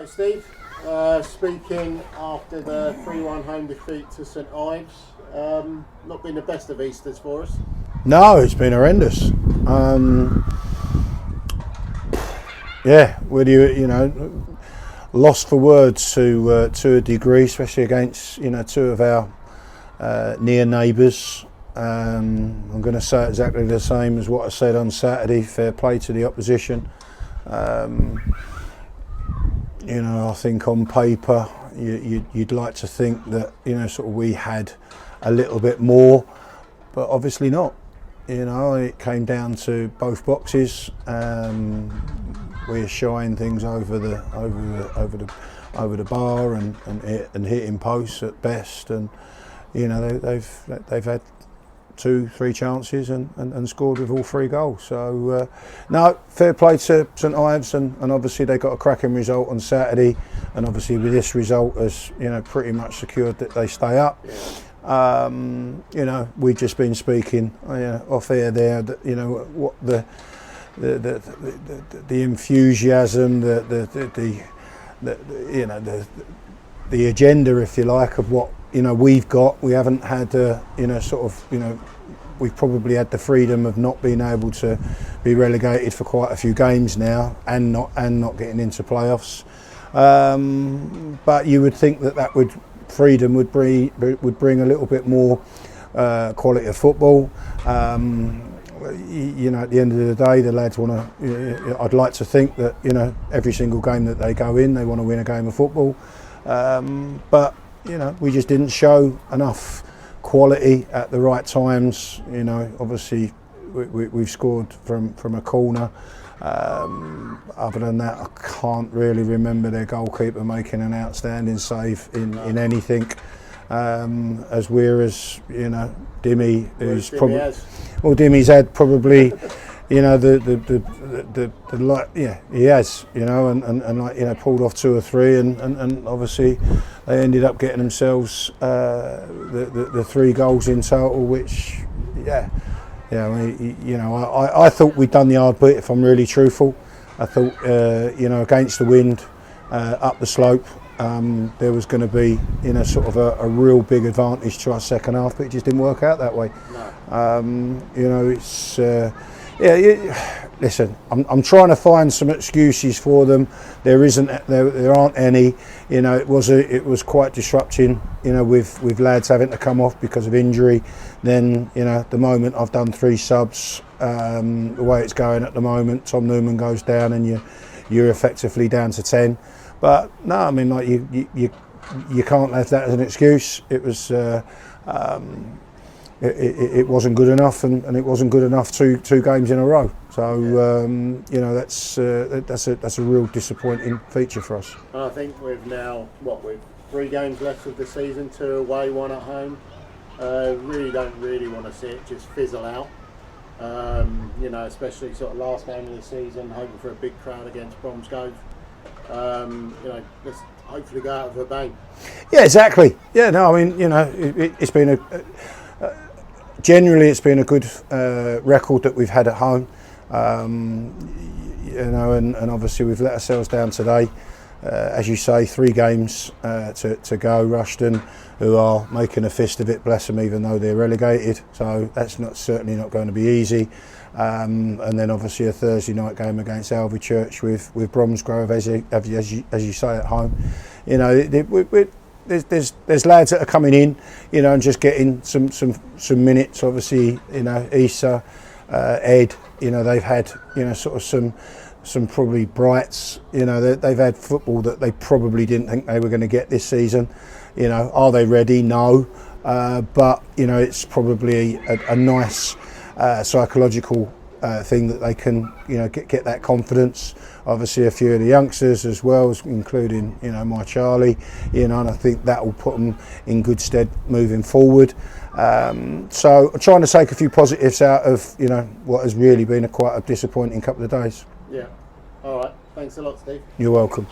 Right, Steve. Speaking after the 3-1 home defeat to St Ives, not been the best of Easters for us. No, it's been horrendous. Yeah, whether you lost for words to a degree, especially against two of our near neighbours. I'm going to say exactly the same as what I said on Saturday. Fair play to the opposition. I think on paper you'd like to think that sort of we had a little bit more, but obviously not. It came down to both boxes. We're shying things over the bar and hitting posts at best, and they've had 2-3 chances and scored with all 3 goals. So no, fair play to St Ives, and obviously they got a cracking result on Saturday, and obviously with this result has pretty much secured that they stay up. We've just been speaking off air there that what the enthusiasm, the agenda, if you like, of what we've got. We haven't had we've probably had the freedom of not being able to be relegated for quite a few games now, and not getting into playoffs. But you would think that freedom would bring a little bit more quality of football. At the end of the day, the lads want to. I'd like to think that every single game that they go in, they want to win a game of football. But we just didn't show enough quality at the right times. Obviously we've scored from a corner. Other than that, I can't really remember their goalkeeper making an outstanding save in anything. As we're as Dimmy, who's probably Dimmy's had probably he has and pulled off 2 or 3, and obviously they ended up getting themselves the 3 goals in total, which I thought we'd done the hard bit, if I'm really truthful. I thought against the wind up the slope there was going to be sort of a real big advantage to our second half, but it just didn't work out that way. No. It's listen, I'm trying to find some excuses for them. There aren't any. It was quite disrupting, with lads having to come off because of injury. Then the moment I've done 3 subs, the way it's going at the moment, Tom Newman goes down and you're effectively down to 10. But no, I mean, like you can't have that as an excuse. It was it wasn't good enough, and it wasn't good enough 2 games in a row. So that's a real disappointing feature for us. And I think we've now with 3 games left of the season, 2 away, 1 at home. Really don't want to see it just fizzle out. Especially sort of last game of the season, hoping for a big crowd against Bromsgrove. Let's hopefully go out with a bang. Yeah, exactly. Yeah, no, I mean, it's been generally it's been a good record that we've had at home. And obviously we've let ourselves down today. As you say, 3 games to go. Royston, who are making a fist of it, bless them, even though they're relegated. So that's certainly not going to be easy. And then obviously a Thursday night game against Alvechurch with Bromsgrove, as you say, at home. There's lads that are coming in, and just getting some minutes. Obviously, Issa, Ed, they've had sort of some probably brights. They've had football that they probably didn't think they were going to get this season. Are they ready? No, but it's probably a nice psychological thing that they can get that confidence. Obviously a few of the youngsters as well, including my Charlie, and I think that will put them in good stead moving forward. So I'm trying to take a few positives out of what has really been quite a disappointing couple of days. Yeah. All right. Thanks a lot, Steve. You're welcome.